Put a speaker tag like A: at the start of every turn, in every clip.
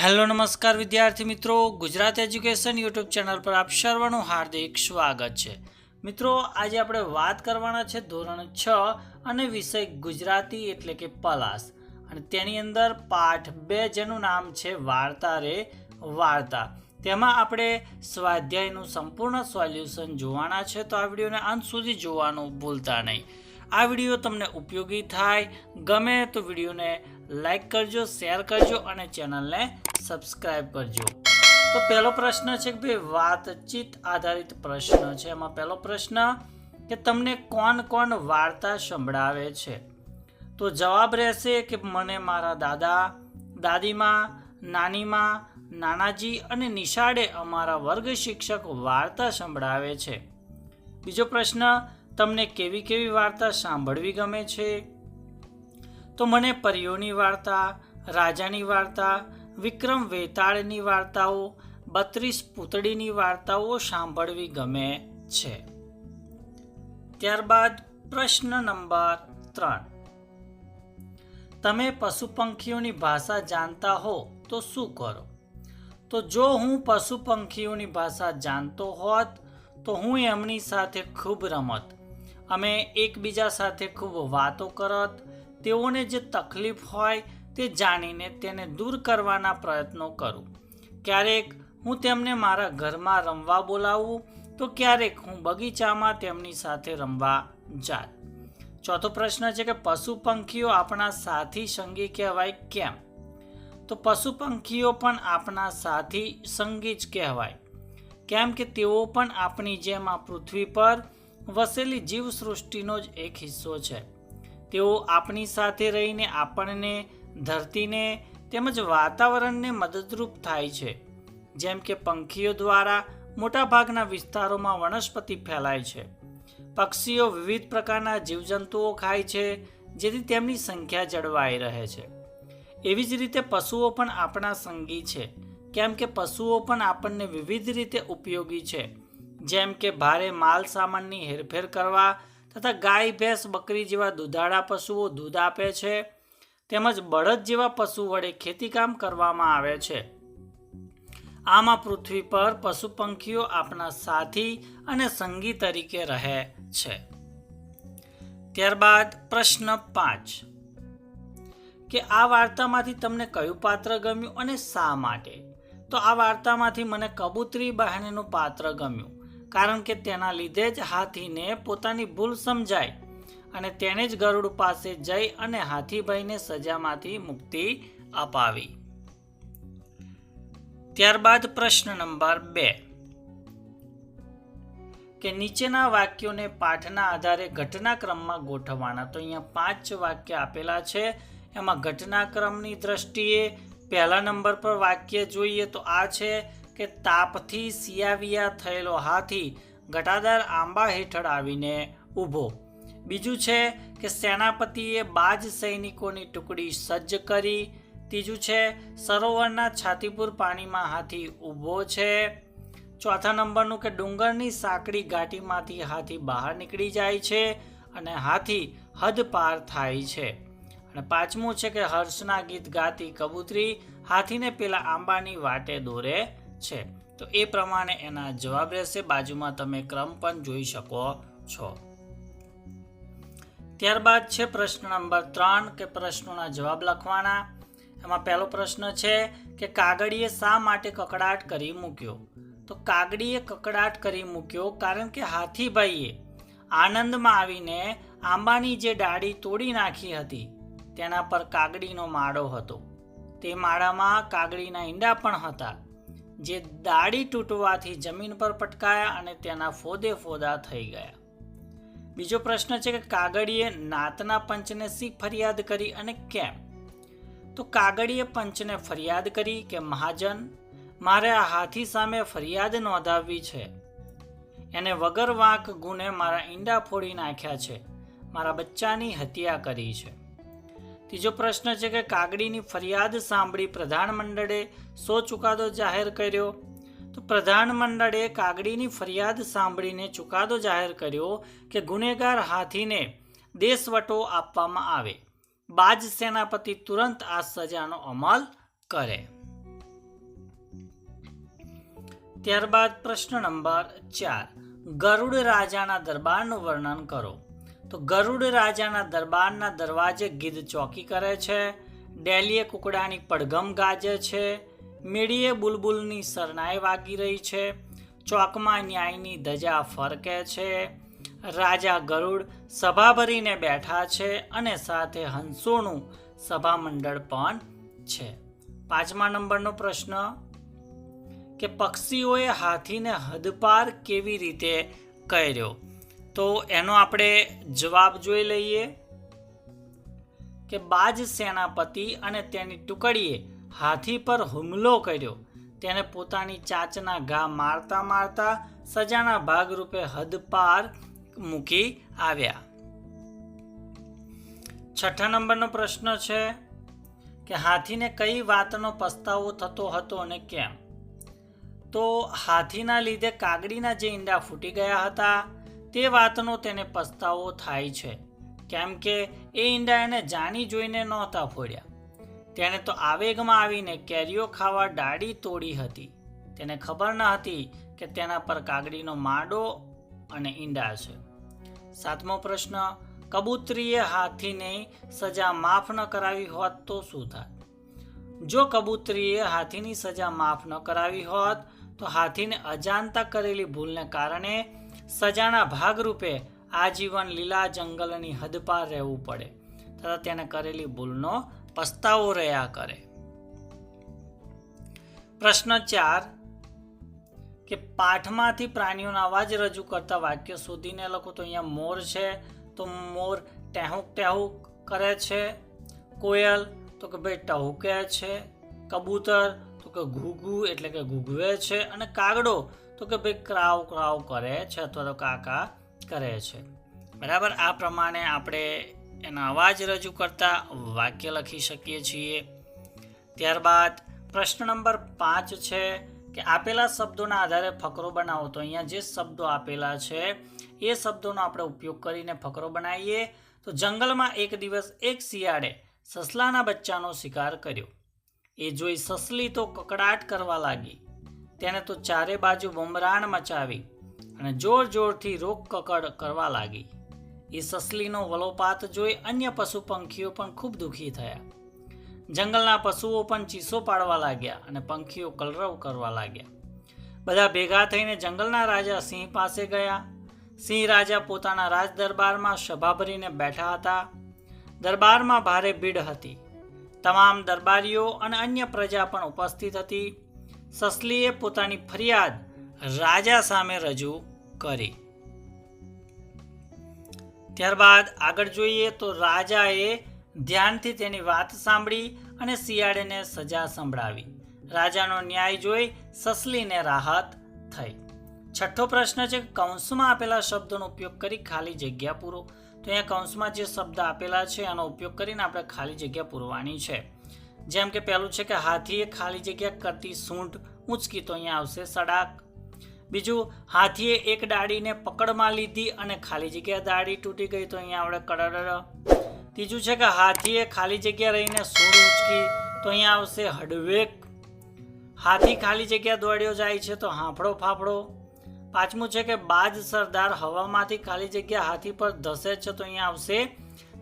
A: Hello નમસ્કાર વિદ્યાર્થી મિત્રો, ગુજરાત એજ્યુકેશન યુટ્યુબ ચેનલ પર આપ સર્વનું હાર્દિક સ્વાગત છે। મિત્રો, આજે આપણે વાત કરવાના છે ધોરણ 6 અને વિષય ગુજરાતી એટલે કે પલાસ, અને તેની અંદર પાઠ 2 જેનું નામ છે વાર્તા રે વાર્તા। તેમાં આપણે સ્વાધ્યાયનું સંપૂર્ણ સોલ્યુશન જોવાના છે, તો આ વિડીયોને અંત સુધી જોવાનું ભૂલતા નહીં। આ વિડીયો તમને ઉપયોગી થાય, ગમે તો વિડીયોને લાઈક કરજો, શેર કરજો અને ચેનલને સબસ્ક્રાઈબ કરજો। તો પહેલો પ્રશ્ન છે કે ભાઈ વાતચીત આધારિત પ્રશ્ન છે। એમાં પહેલો પ્રશ્ન કે તમને કોણ કોણ વાર્તા સંભળાવે છે? તો જવાબ રહેશે કે મને મારા દાદા, દાદીમા, નાનીમા, નાનાજી અને નિશાળે અમારા વર્ગ શિક્ષક વાર્તા સંભળાવે છે। બીજો પ્રશ્ન, તમને કેવી કેવી વાર્તા સાંભળવી ગમે છે? તો મને પરીઓની વાર્તા, રાજાની વાર્તા, વિક્રમ વેતાળની વાર્તાઓ, 32 પૂતળીની વાર્તાઓ સાંભળવી ગમે છે। ત્યારબાદ પ્રશ્ન નંબર 3, તમે પશુ પંખીઓની ભાષા જાણતા હો તો શું કરો? તો જો હું પશુ પંખીઓની ભાષા જાણતો હોત તો હું એમની સાથે ખૂબ રમત, અમે એકબીજા સાથે ખૂબ વાતો કરત, તેઓને જે તકલીફ હોય તે જાણીને તેને દૂર કરવાના પ્રયત્નો કરું। ક્યારેક હું તેમને મારા ઘરમાં રમવા બોલાવું તો ક્યારેક હું બગીચામાં તેમની સાથે રમવા જાત। ચોથો પ્રશ્ન છે કે પશુ પંખીઓ આપણા સાથી સંગી કહેવાય કેમ? તો પશુ પંખીઓ પણ આપણા સાથી સંગી જ કહેવાય, કેમ કે તેઓ પણ આપણી જેમ આ પૃથ્વી પર વસેલી જીવસૃષ્ટિનો જ એક હિસ્સો છે। તેઓ આપણી સાથે રહીને આપણને, ધરતીને તેમજ વાતાવરણને મદદરૂપ થાય છે। જેમ કે પંખીઓ દ્વારા મોટાભાગના વિસ્તારોમાં વનસ્પતિ ફેલાય છે, પક્ષીઓ વિવિધ પ્રકારના જીવજંતુઓ ખાય છે જેથી તેમની સંખ્યા જળવાઈ રહે છે। એવી જ રીતે પશુઓ પણ આપણા સંગી છે, કેમ કે પશુઓ પણ આપણને વિવિધ રીતે ઉપયોગી છે। જેમ કે ભારે માલ સામાનની હેરફેર કરવા તથા ગાય, ભેંસ, બકરી જેવા દુધાળા પશુઓ દૂધ આપે છે, તેમજ બળદ જેવા પશુ વડે ખેતીકામ કરવામાં આવે છે। આમ આ પૃથ્વી પર પશુ પંખીઓ આપણા સાથી અને સંગી તરીકે રહે છે। ત્યારબાદ પ્રશ્ન 5 કે આ વાર્તામાંથી તમને કયું પાત્ર ગમ્યું અને શા માટે? તો આ વાર્તામાંથી મને કબૂતરી બહેનનું પાત્ર ગમ્યું, કારણ કે તેના લીધે જ હાથીને પોતાની ભૂલ સમજાય અને તેણે જ ગરુડ પાસે જઈ અને હાથીભાઈને સજામાંથી મુક્તિ અપાવી। ત્યારબાદ પ્રશ્ન નંબર 2 કે નીચેના વાક્યોને પાઠના આધારે ઘટનાક્રમમાં ગોઠવવાના। તો અહીંયા 5 વાક્ય આપેલા છે, એમાં ઘટનાક્રમની દ્રષ્ટિએ પહેલા નંબર પર વાક્ય જોઈએ તો આ છે કે તાપથી સિયાવિયા થયેલો હાથી ઘટાદાર આંબા હેઠળ આવીને ઊભો। બીજું છે કે સેનાપતિએ બાજ સૈનિકોની ટુકડી સજ્જ કરી। ત્રીજું છે સરોવરના છાતીપુર પાણીમાં હાથી ઊભો છે। ચોથા નંબરનું કે ડુંગરની સાંકડી ઘાટીમાંથી હાથી બહાર નીકળી જાય છે અને હાથી હદ પાર થાય છે। અને પાંચમું છે કે હર્ષના ગીત ગાતી કબૂતરી હાથીને પેલા આંબાની વાટે દોરે છે। તો એ પ્રમાણે એના જવાબ રહેશે, બાજુમાં તમે ક્રમ પણ જોઈ શકો છો। ત્યારબાદ છે પ્રશ્ન નંબર 3 કે પ્રશ્નોના જવાબ લખવાના। એમાં પહેલો પ્રશ્ન છે કે કાગડીએ શા માટે કકડાટ કરી મૂક્યો? તો કાગડીએ કકડાટ કરી મૂક્યો કારણ કે હાથીભાઈએ આનંદમાં આવીને આંબાની જે ડાળી તોડી નાખી હતી તેના પર કાગડીનો માળો હતો, તે માળામાં કાગડીના ઈંડા પણ હતા, જે ડાળી તૂટવાથી જમીન પર પટકાયા અને તેના ફોદે ફોદા થઈ ગયા। બીજો પ્રશ્ન છે કે કાગડીએ નાતના પંચને શી ફરિયાદ કરી અને કેમ? તો કાગડીએ પંચને ફરિયાદ કરી કે મહાજન, મારે આ હાથી સામે ફરિયાદ નોંધાવવી છે, એને વગર વાંક ગુને મારા ઈંડા ફોડી નાખ્યા છે, મારા બચ્ચાની હત્યા કરી છે। ત્રીજો પ્રશ્ન છે કે કાગડીની ફરિયાદ સાંભળી પ્રધાનમંડળે શો ચુકાદો જાહેર કર્યો? તો પ્રધાનમંડળે કાગડીની ફરિયાદ સાંભળીને ચુકાદો જાહેર કર્યો કે ગુનેગાર હાથીને દેશવટો આપવામાં આવે, બાજ સેનાપતિ તુરંત આ સજાનો અમલ કરે। ત્યારબાદ પ્રશ્ન નંબર 4, ગરુડ રાજાના દરબારનું વર્ણન કરો. તો ગરુડ રાજાના દરબારના દરવાજે ગીધ ચોકી કરે છે, ડેલીએ કુકડાની પડઘમ ગાજે છે, મેળીએ બુલબુલની શરણાઈ વાગી રહી છે, ચોકમાં ન્યાયની ધજા ફરકે છે, રાજા ગરુડ સભા ભરીને બેઠા છે અને સાથે હંસોનું સભામંડળ પણ છે. 5મા નંબરનો પ્રશ્ન કે પક્ષીઓએ હાથીને હદપાર કેવી રીતે કર્યો. તો એનો આપણે જવાબ જોઈ લઈએ કે બાજ સેનાપતિ અને તેની ટુકડીએ હાથી પર હુમલો કર્યો. તેને પોતાની ચાંચના ઘા મારતા મારતા સજાના ભાગરૂપે હદપાર મૂકી આવ્યા. 6ઠા નંબરનો પ્રશ્ન છે કે હાથીને કઈ વાતનો પસ્તાવો થતો હતો અને કેમ. તો હાથીના લીધે કાગડીના જે ઈંડા ફૂટી ગયા હતા તે વાતનો તેને પસ્તાવો થાય છે, કેમ કે એ ઈંડા એને જાણી જોઈને નહોતા ફોડ્યા. તેણે તો આવેગમાં આવીને કેરીઓ ખાવા ડાળી તોડી હતી. તેને ખબર ન હતી કે તેના પર કાગડીનો માડો અને ઈંડા છે. 7મો પ્રશ્ન, કબૂતરીએ હાથીને સજા માફ ન કરાવી હોત તો શું થાત. જો કબૂતરીએ હાથીની સજા માફ ન કરાવી હોત તો હાથીને અજાણતા કરેલી ભૂલને કારણે સજાના ભાગરૂપે આજીવન લીલા જંગલની હદપાર રહેવું પડે તથા તેને કરેલી ભૂલનો પસ્તાવો રહ્યા કરે. પ્રશ્ન 4 કે પાઠમાંથી પ્રાણીઓના અવાજ રજૂ કરતા વાક્ય શોધીને લખો. તો અહીંયા મોર છે તો મોર ટેહુક ટેહુક કરે છે, કોયલ તો કે ભાઈ ટહુકે છે, કબૂતર તો કે ઘૂઘુ એટલે કે ઘૂઘવે છે, અને કાગડો તો કે ભાઈ ક્રાવ ક્રાવ કરે છે અથવા તો કાકા કરે છે. બરાબર, આ પ્રમાણે આપણે એના અવાજ રજૂ કરતા વાક્ય લખી શકીએ છીએ. ત્યારબાદ પ્રશ્ન નંબર 5 છે કે આપેલા શબ્દોના આધારે ફકરો બનાવો. તો અહીંયા જે શબ્દો આપેલા છે એ શબ્દોનો આપણે ઉપયોગ કરીને ફકરો બનાવીએ. તો જંગલમાં એક દિવસ એક શિયાળે સસલાના બચ્ચાનો શિકાર કર્યો. એ જોઈ સસલી તો કકડાટ કરવા લાગી. તેને તો ચારે બાજુ બમરાણ મચાવી અને જોર જોરથી રોક કકડ કરવા લાગી. એ સસલીનો વલોપાત જોઈ અન્ય પશુ પંખીઓ પણ ખૂબ દુઃખી થયા. જંગલના પશુઓ પણ ચીસો પાડવા લાગ્યા અને પંખીઓ કલરવ કરવા લાગ્યા. બધા ભેગા થઈને જંગલના રાજા સિંહ પાસે ગયા. સિંહ રાજા પોતાના રાજ દરબારમાં સભા ભરીને બેઠા હતા. દરબારમાં ભારે ભીડ હતી. તમામ દરબારીઓ અને અન્ય પ્રજા પણ ઉપસ્થિત હતી. સસલીએ પોતાની ફરિયાદ રાજા સામે રજૂ કરી. ત્યારબાદ આગળ જોઈએ તો રાજાએ ધ્યાનથી તેની વાત સાંભળી અને શિયાળેને સજા સંભળાવી. રાજાનો ન્યાય જોઈ સસલીને રાહત થઈ. 6ઠ્ઠો પ્રશ્ન છે કૌંસમાં આપેલા શબ્દોનો ઉપયોગ કરી ખાલી જગ્યા પૂરો. તો અહીંયા કૌંસમાં જે શબ્દ આપેલા છે એનો ઉપયોગ કરીને આપણે ખાલી જગ્યા પૂરવાની છે. જેમ કે પહેલું છે કે હાથીએ ખાલી જગ્યા કરતી સૂંઢ ઊંચકી. તો અહીંયા આવશે સડાક. બીજું, હાથીએ એક ડાળીને પકડમાં લીધી અને ખાલી જગ્યા ડાળી તૂટી ગઈ. તો અહીંયા આવડે કડડ. ત્રીજું છે કે હાથીએ ખાલી જગ્યા રહીને સૂંઢ ઊંચકી. તો અહીંયા આવશે હડવેક. હાથી ખાલી જગ્યા દોડ્યો જાય છે. તો હાંફળો ફાફડો. પાંચમું છે કે બાજ સરદાર હવામાંથી ખાલી જગ્યા હાથી પર ધસે છે. તો અહીંયા આવશે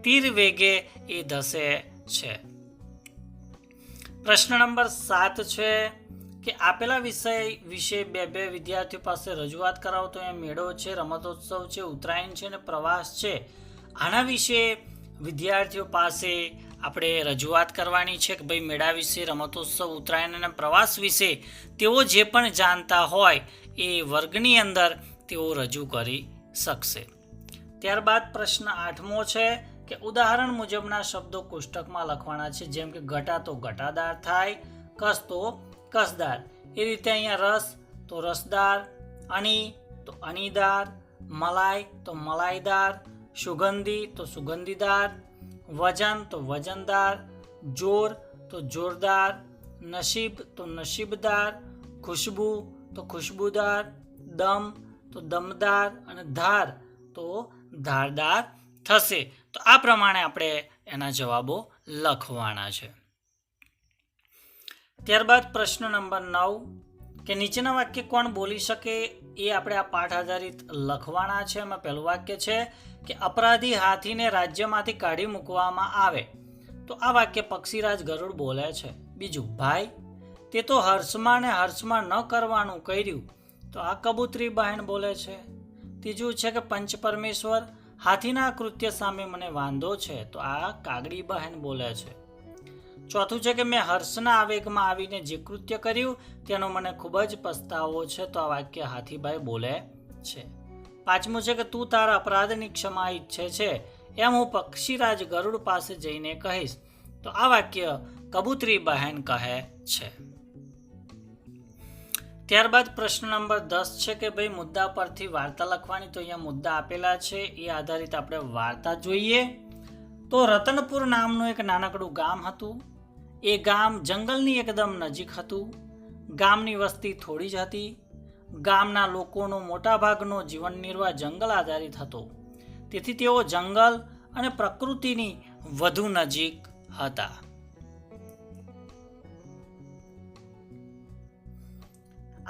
A: તીર વેગે એ ધસે છે. પ્રશ્ન નંબર 7 છે કે આપેલા વિષય વિશે બે વિદ્યાર્થીઓ પાસે રજૂઆત કરાવો. તો અહીંયા મેળો છે, રમતોત્સવ છે, ઉત્તરાયણ છે અને પ્રવાસ છે. આના વિશે વિદ્યાર્થીઓ પાસે આપણે રજૂઆત કરવાની છે કે ભાઈ મેળા વિશે, રમતોત્સવ, ઉત્તરાયણ અને પ્રવાસ વિશે તેઓ જે પણ જાણતા હોય એ વર્ગની અંદર તેઓ રજૂ કરી શકશે. ત્યારબાદ પ્રશ્ન 8મો છે કે ઉદાહરણ મુજબના શબ્દો કોષ્ટકમાં લખવાના છે. જેમ કે ઘટા તો ઘટાદાર થાય, કસ તો કસદાર. એ રીતે અહીંયા રસ તો રસદાર, અણી તો અણીદાર, મલાઈ તો મલાઈદાર, સુગંધી તો સુગંધીદાર, વજન તો વજનદાર, જોર તો જોરદાર, નસીબ તો નસીબદાર, ખુશ્બુ તો ખુશ્બુદાર, દમ તો દમદાર અને ધાર તો ધારદાર થશે. તો આ પ્રમાણે આપણે એના જવાબો લખવાના છે. ત્યારબાદ પ્રશ્ન નંબર 9 કે નીચેના વાક્ય કોણ બોલી શકે એ આપણે આ પાઠ આધારિત લખવાના છે. એમાં પહેલું વાક્ય છે કે અપરાધી હાથીને રાજ્યમાંથી કાઢી મૂકવામાં આવે. તો આ વાક્ય પક્ષીરાજ ગરુડ બોલે છે. બીજું, ભાઈ તે તો હર્ષમાં ને હર્ષમાં ન કરવાનું કર્યું. તો આ કબૂતરી બહેન બોલે છે. ત્રીજું છે કે પંચ પરમેશ્વર હાથીના કૃત્ય સામે મને વાંધો છે. તો આ કાગડી બહેન બોલે છે. ચોથું છે કે મેં હર્ષના આવેગમાં આવીને જે કૃત્ય કર્યું તેનો મને ખૂબ જ પસ્તાવો છે. તો આ વાક્ય હાથીભાઈ બોલે છે. પાંચમું છે કે તું તારા અપરાધની ક્ષમા ઈચ્છે છે એમ હું પક્ષીરાજ ગરુડ પાસે જઈને કહીશ. તો આ વાક્ય કબૂતરી બહેન કહે છે. ત્યારબાદ પ્રશ્ન નંબર 10 છે કે ભાઈ મુદ્દા પરથી વાર્તા લખવાની. તો અહીંયા મુદ્દા આપેલા છે એ આધારિત આપણે વાર્તા જોઈએ. તો રતનપુર નામનું એક નાનકડું ગામ હતું. એ ગામ જંગલની એકદમ નજીક હતું. ગામની વસ્તી થોડી જ હતી. ગામના લોકોનો મોટા ભાગનો જીવન નિર્વાહ જંગલ આધારિત હતો. તેથી તેઓ જંગલ અને પ્રકૃતિની વધુ નજીક હતા.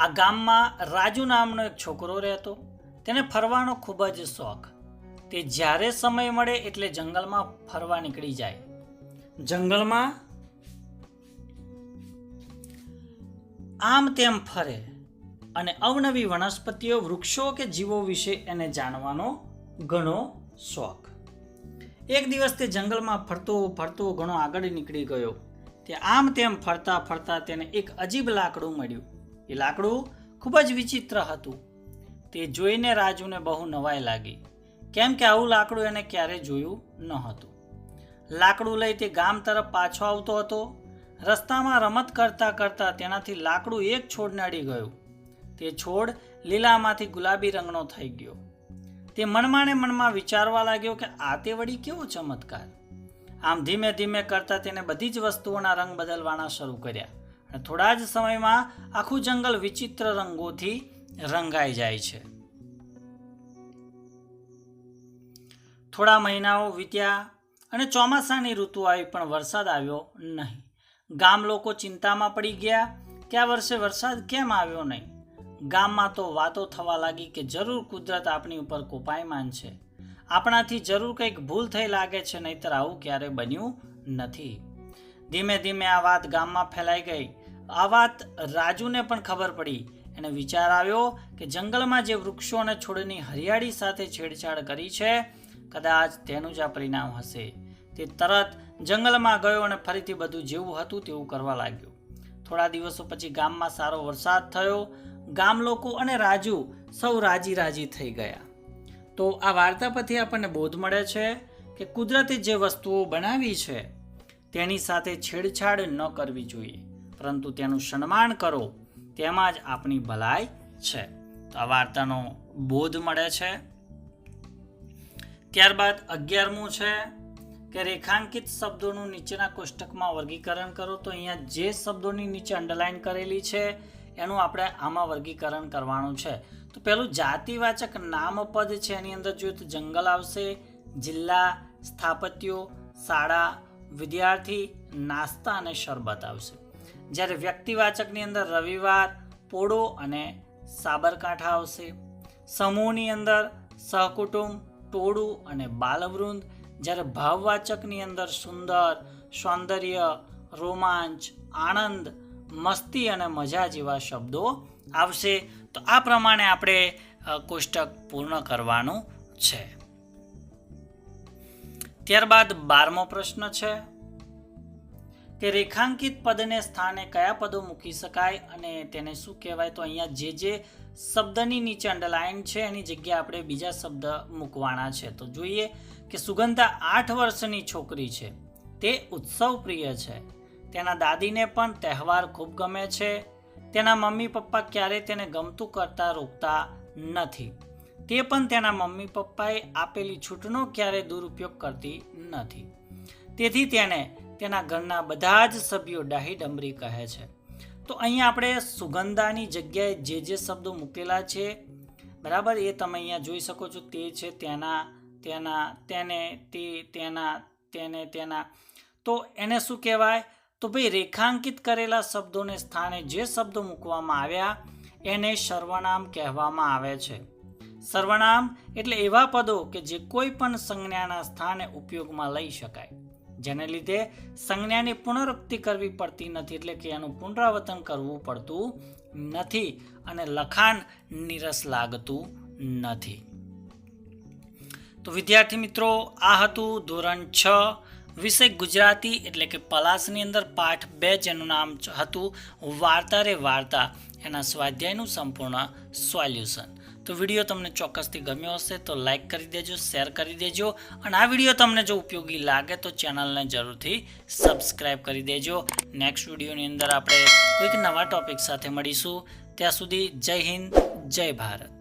A: આ ગામમાં રાજુ નામનો એક છોકરો રહેતો. તેને ફરવાનો ખૂબ જ શોખ. તે જ્યારે સમય મળે એટલે જંગલમાં ફરવા નીકળી જાય. જંગલમાં આમ તેમ ફરે અને અવનવી વનસ્પતિઓ, વૃક્ષો કે જીવો વિશે એને જાણવાનો ઘણો શોખ. એક દિવસ તે જંગલમાં ફરતો ફરતો ઘણો આગળ નીકળી ગયો. તે આમ તેમ ફરતા ફરતા તેને એક અજીબ લાકડું મળ્યું. એ લાકડું ખૂબ જ વિચિત્ર હતું. તે જોઈને રાજુને બહુ નવાઈ લાગી, કેમ કે આવું લાકડું એને ક્યારેય જોયું ન હતું. લાકડું લઈ તે ગામ તરફ પાછો આવતો હતો. રસ્તામાં રમત કરતા કરતા તેનાથી લાકડું એક છોડને અડી ગયું. તે છોડ લીલામાંથી ગુલાબી રંગનો થઈ ગયો. તે મનમાં ને મનમાં વિચારવા લાગ્યો કે આ તે વળી કેવો ચમત્કાર. આમ ધીમે ધીમે કરતા તેને બધી જ વસ્તુઓના રંગ બદલવાના શરૂ કર્યા. અને થોડા જ સમયમાં આખું જંગલ વિચિત્ર રંગોથી રંગાઈ જાય છે. થોડા મહિનાઓ વીત્યા અને ચોમાસાની ઋતુ આવી પણ વરસાદ આવ્યો નહીં. ગામ લોકો ચિંતામાં પડી ગયા કે આ વર્ષે વરસાદ કેમ આવ્યો નહીં. ગામમાં તો વાતો થવા લાગી કે જરૂર કુદરત આપણી ઉપર કોપાયમાન છે. આપણાથી જરૂર કંઈક ભૂલ થઈ લાગે છે, નહીતર આવું ક્યારે બન્યું નથી. ધીમે ધીમે આ વાત ગામમાં ફેલાઈ ગઈ. આ વાત રાજુને પણ ખબર પડી. એને વિચાર આવ્યો કે જંગલમાં જે વૃક્ષો અને છોડની હરિયાળી સાથે છેડછાડ કરી છે, કદાચ તેનું જ આ પરિણામ હશે. તે તરત જંગલમાં ગયો અને ફરીથી બધું જેવું હતું તેવું કરવા લાગ્યો. થોડા દિવસો પછી ગામમાં સારો વરસાદ થયો. ગામ લોકો અને રાજુ સૌ રાજી રાજી થઈ ગયા. તો આ વાર્તા પરથી આપણને બોધ મળે છે કે કુદરતે જે વસ્તુઓ બનાવી છે તેની સાથે છેડછાડ ન કરવી જોઈએ, પરંતુ તેનું સન્માન કરો. તેમાં જ આપણી ભલાઈ છે. તો આ વાર્તાનો બોધ મળે છે. ત્યારબાદ 11મું છે કે રેખાંકિત શબ્દોનું નીચેના કોષ્ટકમાં વર્ગીકરણ કરો. તો અહીંયા જે શબ્દોની નીચે અંડરલાઈન કરેલી છે એનું આપણે આમાં વર્ગીકરણ કરવાનું છે. તો પહેલું જાતિવાચક નામપદ છે, એની અંદર જોઈએ તો જંગલ આવશે, જિલ્લા, સ્થાપત્યો, શાળા, વિદ્યાર્થી, નાસ્તા અને શરબત આવશે. જ્યારે વ્યક્તિવાચકની અંદર રવિવાર, પોળો અને સાબરકાંઠા આવશે. સમૂહની અંદર સહકુટુંબ, ટોળું અને બાલવૃંદ. જ્યારે ભાવવાચકની અંદર સુંદર, સૌંદર્ય, રોમાંચ, આનંદ, મસ્તી અને મજા જેવા શબ્દો આવશે. તો આ પ્રમાણે આપણે કોષ્ટક પૂર્ણ કરવાનું છે. ત્યારબાદ 12મો પ્રશ્ન છે કે રેખાંકિત પદને સ્થાને કયા પદો મૂકી શકાય અને તેને શું કહેવાય. તો અહીંયા જે શબ્દની નીચે અંડરલાઈન છે એની જગ્યાએ આપણે બીજા શબ્દ મૂકવાના છે. તો જોઈએ કે સુગંધા 8 વર્ષની છોકરી છે. તે ઉત્સવ પ્રિય છે. તેના દાદીને પણ તહેવાર ખૂબ ગમે છે. તેના મમ્મી પપ્પા ક્યારેય તેને ગમતું કરતા રોકતા નથી. તે પણ તેના મમ્મી પપ્પાએ આપેલી છૂટનો ક્યારેય દુરુપયોગ કરતી નથી. તેથી તેને તેના ઘરના બધા જ સભ્યો ડાહી ડમરી કહે છે. તો અહીંયા આપણે સુગંધાની જગ્યાએ જે શબ્દો મૂકેલા છે, બરાબર, એ તમે અહીંયા જોઈ શકો છો. તે છે, તેના, તેના, તેને, તે, તેના, તેને, તેના. તો એને શું કહેવાય? તો ભાઈ રેખાંકિત કરેલા શબ્દોને સ્થાને જે શબ્દો મૂકવામાં આવ્યા એને સર્વનામ કહેવામાં આવે છે. સર્વનામ એટલે એવા પદો કે જે કોઈ પણ સંજ્ઞાના સ્થાને ઉપયોગમાં લઈ શકાય, જેને લીધે સંજ્ઞાની પુનરુક્તિ કરવી પડતી નથી, એટલે કે એનું પુનરાવર્તન કરવું પડતું નથી અને લખાણ નીરસ લાગતું નથી. તો વિદ્યાર્થી મિત્રો, આ હતું ધોરણ 6 વિષય ગુજરાતી એટલે કે પલાસની અંદર પાઠ 2, જેનું નામ હતું વાર્તા રે વાર્તા, એના સ્વાધ્યાયનું સંપૂર્ણ સોલ્યુશન. તો વિડીયો તમને ચોક્કસથી ગમ્યો હશે તો લાઈક કરી દેજો, શેર કરી દેજો, અને આ વિડીયો તમને જો ઉપયોગી લાગે તો ચેનલને જરૂરથી સબસ્ક્રાઈબ કરી દેજો. નેક્સ્ટ વિડીયોની અંદર આપણે કોઈક નવા ટોપિક સાથે મળીશું. ત્યાં સુધી જય હિન્દ, જય ભારત.